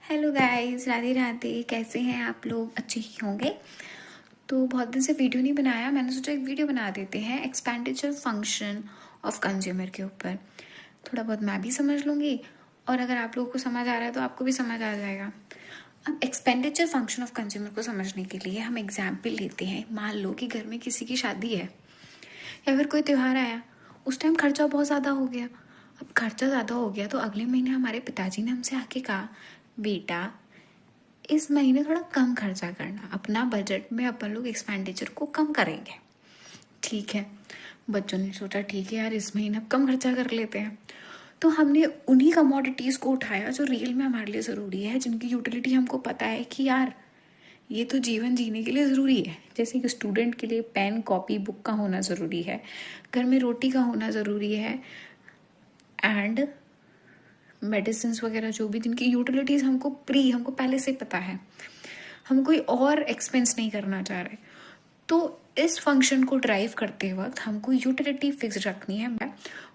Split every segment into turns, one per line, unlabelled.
Hello guys, Radhe Radhe. कैसे हैं आप लोग? अच्छे ही होंगे। तो बहुत दिन से वीडियो नहीं बनाया, मैंने सोचा एक वीडियो बना देते हैं एक्सपेंडिचर फंक्शन ऑफ कंज्यूमर के ऊपर। थोड़ा बहुत मैं भी समझ लूँगी और अगर आप लोगों को समझ आ रहा है तो आपको भी समझ आ जाएगा। अब एक्सपेंडिचर फंक्शन ऑफ कंज्यूमर को समझने के लिए हम एग्जाम्पल लेते हैं। मान लो कि घर में किसी की शादी है या फिर कोई त्यौहार आया, उस टाइम खर्चा बहुत ज़्यादा हो गया। अब खर्चा ज़्यादा हो गया तो अगले महीने हमारे पिताजी ने हमसे आके कहा, बेटा इस महीने थोड़ा कम खर्चा करना, अपना बजट में अपन लोग एक्सपेंडिचर को कम करेंगे। ठीक है, बच्चों ने सोचा ठीक है यार, इस महीने कम खर्चा कर लेते हैं। तो हमने उन्हीं कमोडिटीज़ को उठाया जो रियल में हमारे लिए ज़रूरी है, जिनकी यूटिलिटी हमको पता है कि यार ये तो जीवन जीने के लिए ज़रूरी है। जैसे कि स्टूडेंट के लिए पेन कॉपी बुक का होना ज़रूरी है, घर में रोटी का होना ज़रूरी है, एंड मेडिसिन वगैरह जो भी जिनकी यूटिलिटीज़ हमको पहले से पता है, हम कोई और एक्सपेंस नहीं करना चाह रहे। तो इस फंक्शन को ड्राइव करते वक्त हमको यूटिलिटी फिक्स रखनी है,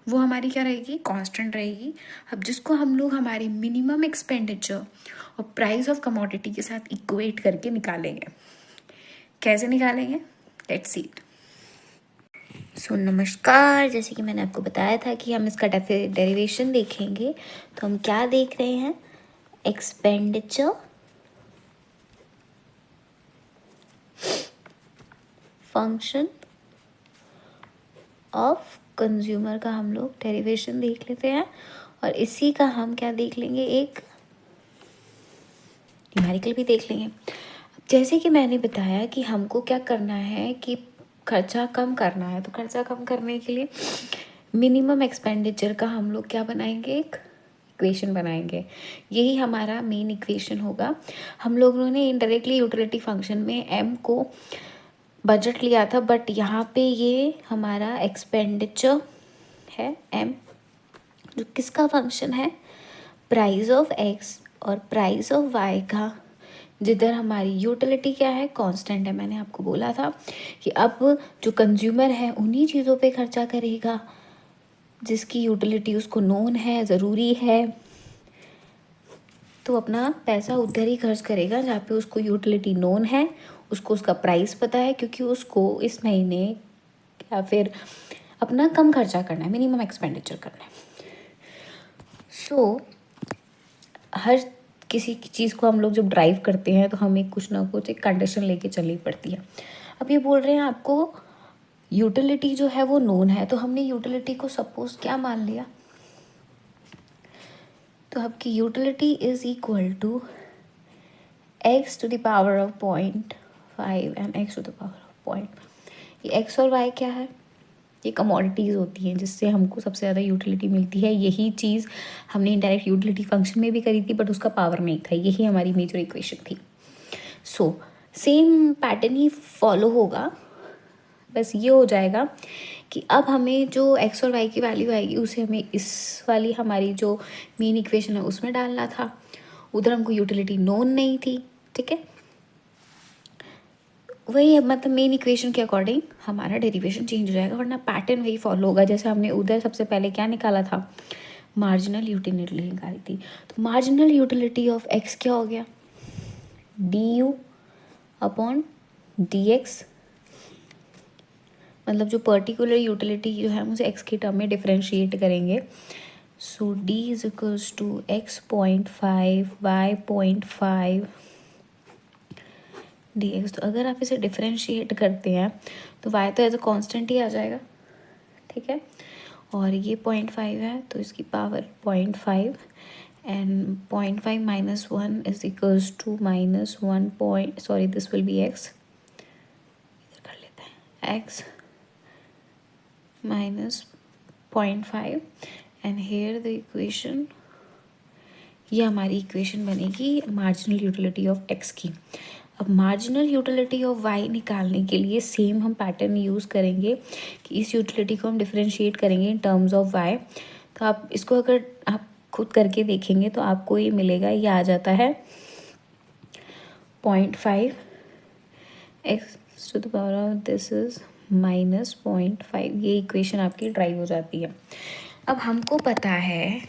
वो हमारी क्या रहेगी, कांस्टेंट रहेगी। अब जिसको हम लोग हमारी मिनिमम एक्सपेंडिचर और प्राइस ऑफ कमोडिटी के साथ इक्वेट करके निकालेंगे। कैसे निकालेंगे, लेट्स सी इट। सो नमस्कार, जैसे कि मैंने आपको बताया था कि हम इसका डेरिवेशन देखेंगे, तो हम क्या देख रहे हैं, एक्सपेंडिचर फंक्शन ऑफ कंज्यूमर का हम लोग डेरिवेशन देख लेते हैं और इसी का हम क्या देख लेंगे, एक न्यूमेरिकल भी देख लेंगे। जैसे कि मैंने बताया कि हमको क्या करना है कि खर्चा कम करना है, तो खर्चा कम करने के लिए मिनिमम एक्सपेंडिचर का हम लोग क्या बनाएंगे, एक इक्वेशन बनाएंगे। यही हमारा मेन इक्वेशन होगा। हम लोगों ने इनडायरेक्टली यूटिलिटी फंक्शन में एम को बजट लिया था, बट यहाँ पे ये हमारा एक्सपेंडिचर है एम, जो किसका फंक्शन है, प्राइस ऑफ एक्स और प्राइस ऑफ वाई का, जिधर हमारी यूटिलिटी क्या है, कांस्टेंट है। मैंने आपको बोला था कि अब जो कंज्यूमर है उन्हीं चीज़ों पे खर्चा करेगा जिसकी यूटिलिटी उसको नोन है, ज़रूरी है। तो अपना पैसा उधर ही खर्च करेगा जहाँ पे उसको यूटिलिटी नोन है, उसको उसका प्राइस पता है, क्योंकि उसको इस महीने या फिर अपना कम खर्चा करना है, मिनिमम एक्सपेंडिचर करना है। सो हर किसी चीज़ को हम लोग जब ड्राइव करते हैं तो हमें कुछ ना कुछ एक कंडीशन लेके चलनी पड़ती है। अब ये बोल रहे हैं आपको यूटिलिटी जो है वो नोन है, तो हमने यूटिलिटी को सपोज क्या मान लिया, तो आपकी utility is equal to x to the power of 0.5 and x to the power of 0.5। ये एक्स और वाई क्या है, ये कमोडिटीज़ होती हैं जिससे हमको सबसे ज़्यादा यूटिलिटी मिलती है। यही चीज़ हमने इनडायरेक्ट यूटिलिटी फंक्शन में भी करी थी, बट उसका पावर नहीं था। यही हमारी मेजर इक्वेशन थी। सो सेम पैटर्न ही फॉलो होगा, बस ये हो जाएगा कि अब हमें जो एक्स और वाई की वैल्यू आएगी उसे हमें इस वाली हमारी जो मेन इक्वेशन है उसमें डालना था। उधर हमको यूटिलिटी नोन नहीं थी, ठीक है। वही मतलब मेन इक्वेशन के अकॉर्डिंग हमारा डेरिवेशन चेंज हो जाएगा, वरना पैटर्न वही फॉलो होगा। जैसे हमने उधर सबसे पहले क्या निकाला था, मार्जिनल यूटिलिटी निकाली थी। तो मार्जिनल यूटिलिटी ऑफ एक्स क्या हो गया, D you upon D x, मतलब जो पर्टिकुलर यूटिलिटी जो है हम उसे एक्स के टर्म में डिफ्रेंशिएट करेंगे। So D is equals to X 0.5 Y 0.5 D X. तो अगर आप इसे डिफ्रेंशिएट करते हैं तो वाई तो एज अ कॉन्स्टेंट ही आ जाएगा, ठीक है। और ये 0.5 है तो इसकी power 0.5 and 0.5 minus 1 is equals to minus 1 point, sorry this will be x, इधर कर लेते हैं x minus 0.5 and here the equation, ये हमारी इक्वेशन बनेगी मार्जिनल यूटिलिटी ऑफ एक्स की। अब मार्जिनल यूटिलिटी ऑफ वाई निकालने के लिए सेम हम पैटर्न यूज़ करेंगे कि इस यूटिलिटी को हम डिफरेंशिएट करेंगे इन टर्म्स ऑफ वाई। तो आप इसको अगर आप खुद करके देखेंगे तो आपको ये मिलेगा, ये आ जाता है 0.5 x to the power of this is minus 0.5। ये इक्वेशन आपकी ड्राइव हो जाती है। अब हमको पता है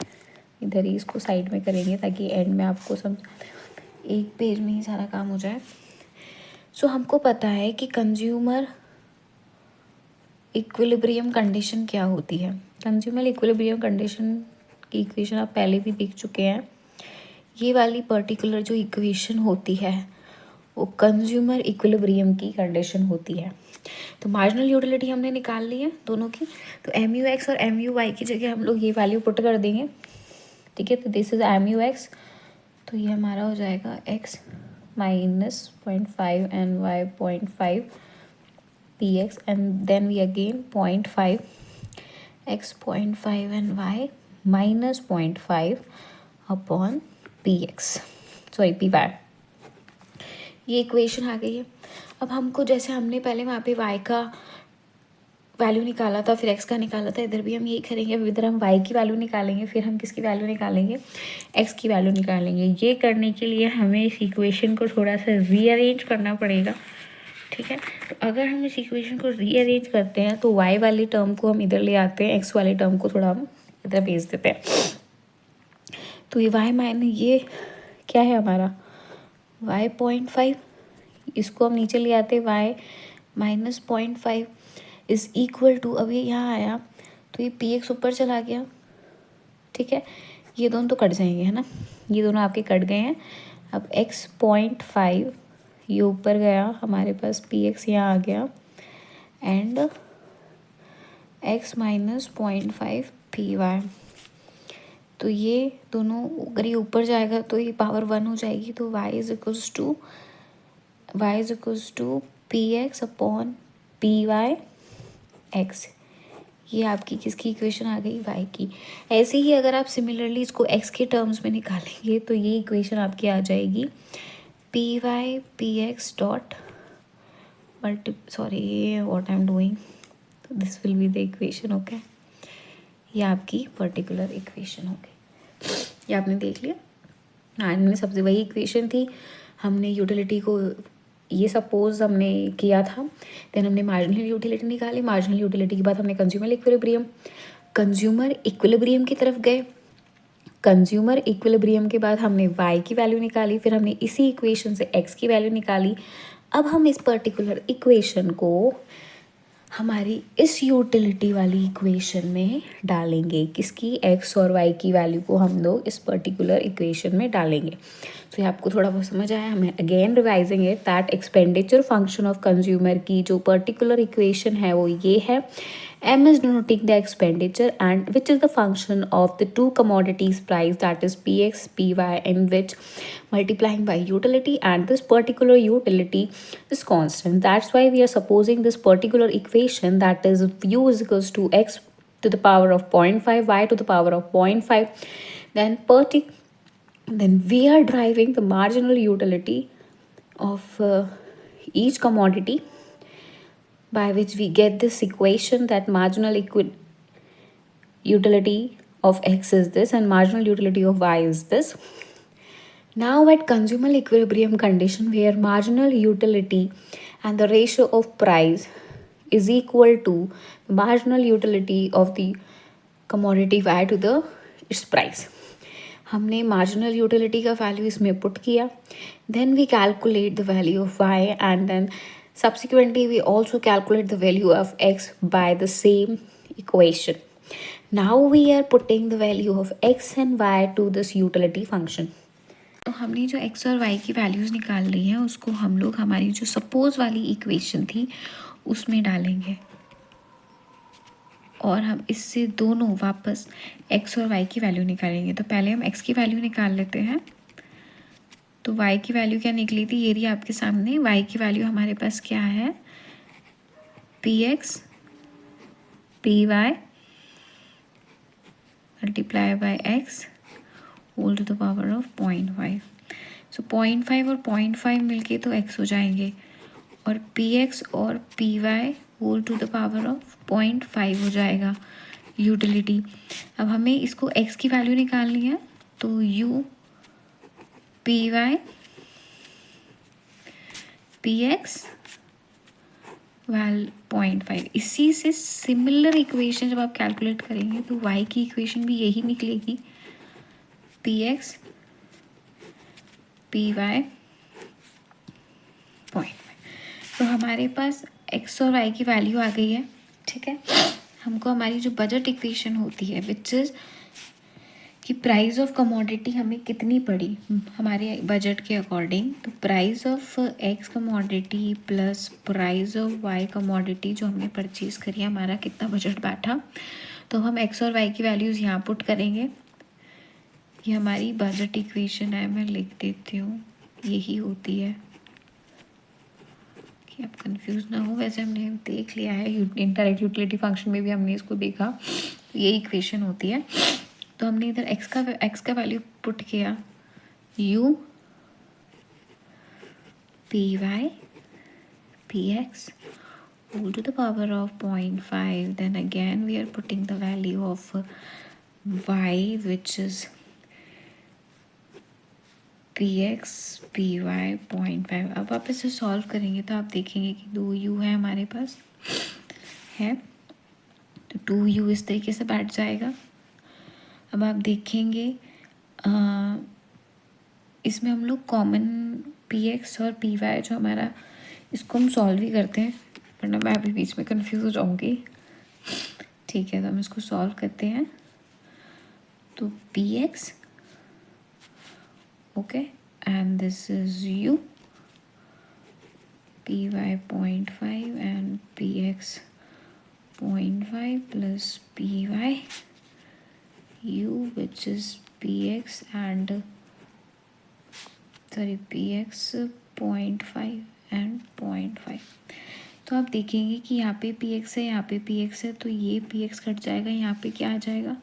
इधर ही इसको साइड में करेंगे ताकि एंड में आपको समझ, एक पेज में ही सारा काम हो जाए। सो हमको पता है कि कंज्यूमर इक्विलिब्रियम कंडीशन क्या होती है। कंज्यूमर इक्विलिब्रियम कंडीशन की इक्वेशन आप पहले भी देख चुके हैं। ये वाली पर्टिकुलर जो इक्वेशन होती है वो कंज्यूमर इक्विलिब्रियम की कंडीशन होती है। तो मार्जिनल यूटिलिटी हमने निकाल ली है दोनों की, तो एम यू एक्स और एम यू वाई की जगह हम लोग ये वैल्यू पुट कर देंगे, ठीक है। तो this is M U x, तो ये हमारा हो जाएगा x minus 0.5 and y 0.5 P x, and then we again 0.5 x 0.5 and y minus 0.5 upon P x, sorry P y. ये इक्वेशन आ गई है। अब हमको जैसे हमने पहले वहाँ पे y का वैल्यू निकाला था, फिर x का निकाला था, इधर भी हम यही करेंगे। अब इधर हम y की वैल्यू निकालेंगे, फिर हम किसकी वैल्यू निकालेंगे, x की वैल्यू निकालेंगे। ये करने के लिए हमें इस इक्वेशन को थोड़ा सा रीअरेंज करना पड़ेगा, ठीक है। तो अगर हम इस इक्वेशन को रीअरेंज करते हैं तो y वाले टर्म को हम इधर ले आते हैं, x वाले टर्म को थोड़ा हम इधर भेज देते हैं। तो ये y माइनस ये क्या है हमारा y 0.5, इसको हम नीचे ले आते y minus 0.5 is equal to, अब ये यहाँ आया तो ये पी एक्स ऊपर चला गया, ठीक है। ये दोनों तो कट जाएंगे, है ना, ये दोनों आपके कट गए हैं। अब x 0.5 ये ऊपर गया, हमारे पास पी एक्स यहाँ आ गया, and x minus 0.5 P y. तो ये दोनों अगर ये ऊपर जाएगा तो ये पावर 1 हो जाएगी, तो y is equals to P x upon P y x. ये आपकी किसकी इक्वेशन आ गई, y की। ऐसे ही अगर आप सिमिलरली इसको x के टर्म्स में निकालेंगे तो ये इक्वेशन आपकी आ जाएगी P y P x dot sorry what I am doing, this will be the equation, okay. ये आपकी पर्टिकुलर इक्वेशन हो गई, ये आपने देख लिया। हाँ, इनमें सबसे वही इक्वेशन थी, हमने यूटिलिटी को ये सपोज हमने किया था, देन हमने मार्जिनल यूटिलिटी निकाली। मार्जिनल यूटिलिटी के बाद हमने कंज्यूमर इक्विलिब्रियम की तरफ गए। कंज्यूमर इक्विलिब्रियम के बाद हमने y की वैल्यू निकाली, फिर हमने इसी इक्वेशन से x की वैल्यू निकाली। अब हम इस पर्टिकुलर इक्वेशन को हमारी इस यूटिलिटी वाली इक्वेशन में डालेंगे, किसकी, x और y की वैल्यू को हम लोग इस पर्टिकुलर इक्वेशन में डालेंगे। तो ये आपको थोड़ा बहुत समझ आया। हमें again revising it that expenditure function of consumer की जो पर्टिकुलर इक्वेशन है वो ये है, m is denoting the expenditure and which is the function of the two commodities price, that is px py, in which multiplying by utility, and this particular utility is constant. That's why we are supposing this particular equation, that is u is equals to x to the power of 0.5 y to the power of 0.5, then we are deriving the marginal utility of each commodity, by which we get this equation that marginal utility of x is this and marginal utility of y is this. Now at consumer equilibrium condition, where marginal utility and the ratio of price is equal to marginal utility of the commodity y to the its price, हमने marginal utility का value इसमें put किया, then we calculate the value of y, and then subsequently we also calculate the value of x by the same equation. Now we are putting the value of x and y to this utility function. तो हमने जो x और y की values निकाल ली हैं उसको हम लोग हमारी जो सपोज वाली इक्वेशन थी उसमें डालेंगे, और हम इससे दोनों वापस x और y की वैल्यू निकालेंगे। तो पहले हम x की वैल्यू निकाल लेते हैं। तो y की वैल्यू क्या निकली थी, ये रही आपके सामने। y की वैल्यू हमारे पास क्या है, P x P y multiply by x whole to the power of 0.5। So 0.5 और 0.5 मिलके तो x हो जाएंगे, और पी एक्स और P y whole to the power of 0.5 हो जाएगा यूटिलिटी। अब हमें इसको x की वैल्यू निकालनी है, तो u P y P x well 0.5। इसी से सिमिलर इक्वेशन जब आप कैलकुलेट करेंगे तो y की इक्वेशन भी यही निकलेगी, P x P y point. तो हमारे पास एक्स और वाई की वैल्यू आ गई है, ठीक है। हमको हमारी जो बजट इक्वेशन होती है विच इज़ कि प्राइस ऑफ कमोडिटी हमें कितनी पड़ी हमारे बजट के अकॉर्डिंग, तो price of x commodity plus price of y commodity जो हमने परचेज़ करी है, हमारा कितना बजट बैठा। तो हम एक्स और वाई की वैल्यूज़ यहाँ पुट करेंगे। ये हमारी बजट इक्वेशन है, मैं लिख देती हूँ, यही होती है कि आप कंफ्यूज ना हो। वैसे हमने देख लिया है, इनडायरेक्ट यूटिलिटी फंक्शन में भी हमने इसको देखा, ये इक्वेशन होती है। तो हमने इधर एक्स का वैल्यू पुट किया, u P y P x whole to the power of 0.5. Then again we are putting the value of y which is px py 0.5. अब आप इसे सॉल्व करेंगे तो आप देखेंगे कि 2u है हमारे पास है, तो 2u इस तरीके से बैठ जाएगा। अब आप देखेंगे इसमें हम लोग कॉमन px और py जो हमारा, इसको हम सॉल्व ही करते हैं वरना मैं अभी बीच में कंफ्यूज हो जाऊंगी, ठीक है। तो हम इसको सॉल्व करते हैं। तो px okay and this is u py 0.5 and px 0.5 plus py u which is px and sorry px 0.5 and 0.5। तो आप देखेंगे कि यहाँ पे px है, यहाँ पे px है, तो ये px कट जाएगा, यहाँ पे क्या आ जाएगा,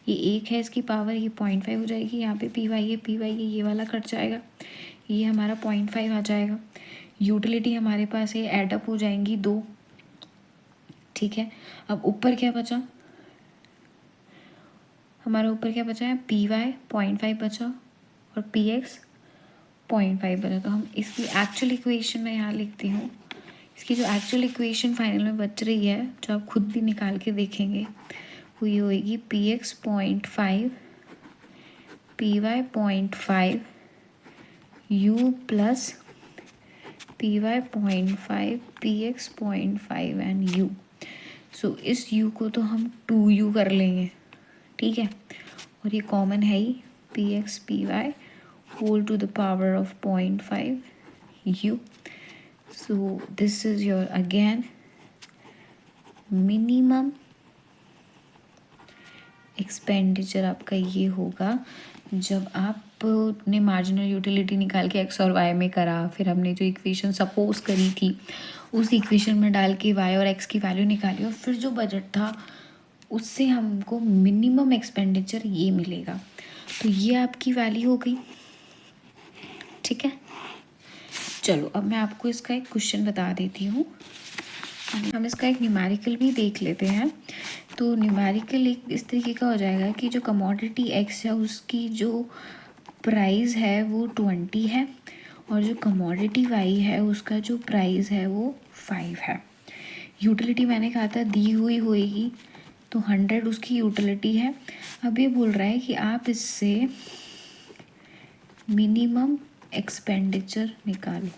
ये 1 है, इसकी पावर ये 0.5 हो जाएगी, यहाँ पे py है, py है, ये वाला कट जाएगा, ये हमारा 0.5 आ जाएगा। यूटिलिटी हमारे पास है, एडअप हो जाएंगी 2, ठीक है। अब ऊपर क्या बचा, हमारा ऊपर क्या बचा है, py 0.5 बचा और px 0.5 बचा। तो हम इसकी एक्चुअल इक्वेशन में यहाँ लिखती हूँ, इसकी जो एक्चुअल इक्वेशन फाइनल में बच रही है, जो आप खुद भी निकाल के देखेंगे, वो ये होएगी px 0.5 py 0.5 u plus py 0.5 px 0.5 and u। सो इस u को तो हम 2u कर लेंगे, ठीक है, और ये कॉमन है ही, px py whole to the power of 0.5 u। So this is your again minimum expenditure आपका ये होगा जब आपने मार्जिनल यूटिलिटी निकाल के एक्स और वाई में करा, फिर हमने जो इक्वेशन सपोज करी थी उस इक्वेशन में डाल के वाई और एक्स की वैल्यू निकाली और फिर जो बजट था उससे हमको मिनिमम एक्सपेंडिचर ये मिलेगा। तो ये आपकी वैल्यू हो गई, ठीक है। चलो अब मैं आपको इसका एक क्वेश्चन बता देती हूँ, हम इसका एक न्यूमेरिकल भी देख लेते हैं। तो न्यूमेरिकल एक इस तरीके का हो जाएगा कि जो कमोडिटी एक्स है उसकी जो प्राइस है वो 20 है और जो कमोडिटी वाई है उसका जो प्राइस है वो 5 है। यूटिलिटी मैंने कहा था दी हुई होएगी, तो 100 उसकी यूटिलिटी है। अब ये बोल रहा है कि आप इससे मिनिमम एक्सपेंडिचर निकालो।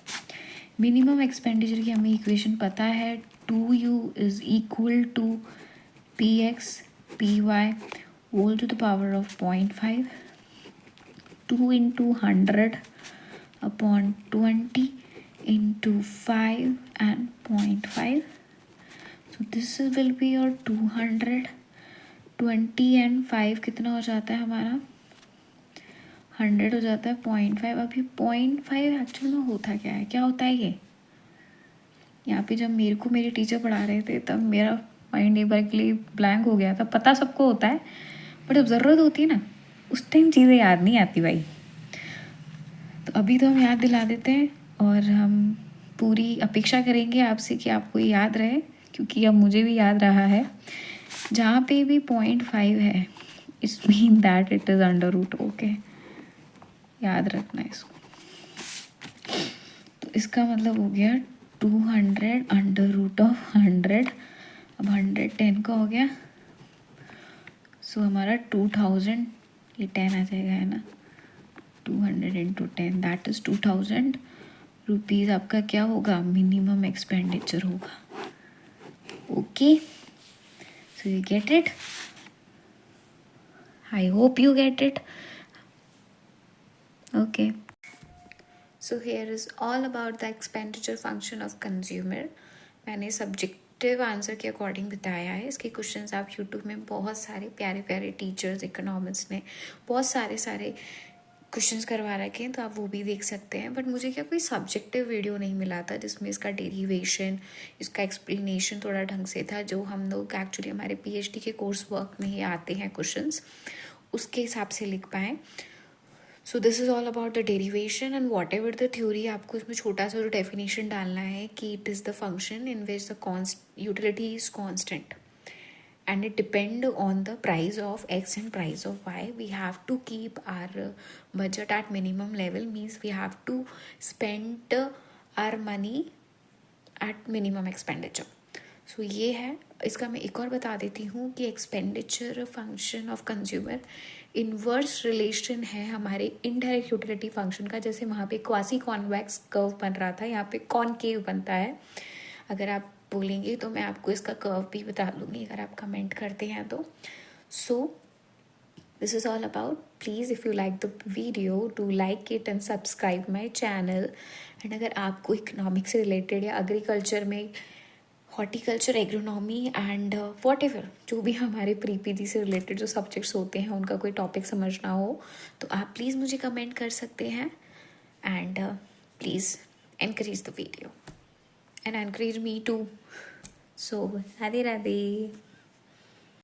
मिनिमम एक्सपेंडिचर की हमें इक्वेशन पता है, 2u is equal to px py whole to the power of 0.5 2 into 100 upon 20 into 5 and 0.5. So this will be your 200, 20 and 5 कितना हो जाता है हमारा, 100 हो जाता है 0.5। अभी 0.5 एक्चुअल में होता क्या है, क्या होता है ये, यहाँ पे जब मेरे को मेरे टीचर पढ़ा रहे थे तब मेरा माइंड एक बार के लिए ब्लैंक हो गया था। पता सबको होता है बट जब ज़रूरत होती है ना उस टाइम चीज़ें याद नहीं आती भाई। तो अभी तो हम याद दिला देते हैं और हम पूरी अपेक्षा करेंगे आपसे कि आपको याद रहे, क्योंकि अब मुझे भी याद रहा है। जहाँ पे भी 0.5 है इस mean that it is under root, okay, याद रखना इसको। तो इसका मतलब हो गया 200 अंडर रूट ऑफ 100। अब 100 10 का हो गया, सो हमारा 2000 ये 10 आ जाएगा, है ना, 200 इंटू 10 दैट इज़ 2000 रुपीज़ आपका क्या होगा, मिनिमम एक्सपेंडिचर होगा. Okay, so you get it. I hope you get it. Okay. So here is all about the expenditure function of consumer. मैंने सब्जेक्टिव आंसर के अकॉर्डिंग बताया है. इसके क्वेश्चंस आप यूट्यूब में बहुत सारे प्यारे प्यारे टीचर्स इकोनॉमिक्स ने बहुत सारे क्वेश्चंस करवा रखे हैं, तो आप वो भी देख सकते हैं. बट मुझे क्या कोई सब्जेक्टिव वीडियो नहीं मिला था जिसमें इसका डेरिवेशन, इसका एक्सप्लेनेशन थोड़ा ढंग से था, जो हम लोग एक्चुअली हमारे पीएचडी के कोर्स वर्क में ही आते हैं क्वेश्चंस, उसके हिसाब से लिख पाएँ. So this is all about the derivation and what ever the theory. आपको इसमें छोटा सा जो डेफिनेशन डालना है कि it is the function in which the utility is constant and it depend on the price of X and price of Y. We have to keep our budget at minimum level, means we have to spend our money at minimum expenditure. So ये है. इसका मैं एक और बता देती हूँ कि expenditure function of consumer inverse relation है हमारे इनडायरेक्ट यूटिलिटी फंक्शन का. जैसे वहाँ पे क्वासी कॉन्वेक्स कर्व बन रहा था, यहाँ पे कॉनकेव बनता है. अगर आप बोलेंगे तो मैं आपको इसका कर्व भी बता दूंगी अगर आप कमेंट करते हैं तो. So this is all about. Please if you like the video do like it and subscribe my channel. And अगर आपको इकोनॉमिक्स से रिलेटेड या एग्रीकल्चर में horticulture, agronomy and what ever जो भी हमारे प्री पीजी से रिलेटेड जो सब्जेक्ट्स होते हैं उनका कोई टॉपिक समझना हो तो आप प्लीज़ मुझे कमेंट कर सकते हैं. And please encourage the video and encourage me too. So, Radhe Radhe.